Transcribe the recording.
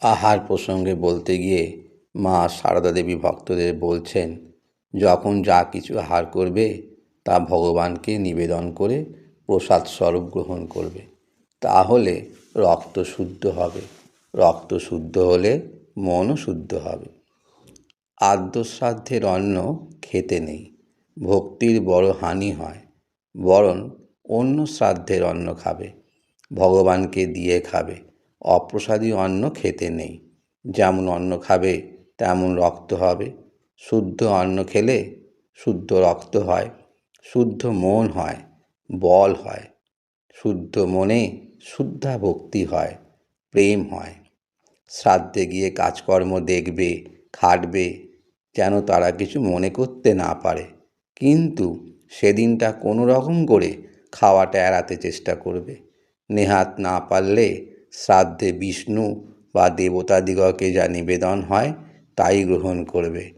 আহার প্রসঙ্গে বলতে গিয়ে মা সারদা দেবী ভক্তদের বলছেন, যখন যা কিছু আহার করবে তা ভগবানকে নিবেদন করে প্রসাদ স্বরূপ গ্রহণ করবে, তাহলে রক্ত শুদ্ধ হবে। রক্ত শুদ্ধ হলে মনও শুদ্ধ হবে। আদ্যশ্রাদ্ধের অন্ন খেতে নেই, ভক্তির বড় হানি হয়। বরং অন্য শ্রাদ্ধের অন্ন খাবে, ভগবানকে দিয়ে খাবে। অপ্রসাদী অন্ন খেতে নেই। যেমন অন্ন খাবে তেমন রক্ত হবে। শুদ্ধ অন্ন খেলে শুদ্ধ রক্ত হয়, শুদ্ধ মন হয়, বল হয়। শুদ্ধ মনে শুদ্ধা ভক্তি হয়, প্রেম হয়। শ্রাদ্ধে গিয়ে কাজকর্ম দেখবে, খাটবে, যেন তারা কিছু মনে করতে না পারে। কিন্তু সেদিনটা কোনো রকম করে খাওয়াটা এড়াতে চেষ্টা করবে। নেহাত না পারলে শ্রাদ্ধে বিষ্ণু বা দেবতাদিগকে যা নিবেদন হয় তাই গ্রহণ করবে।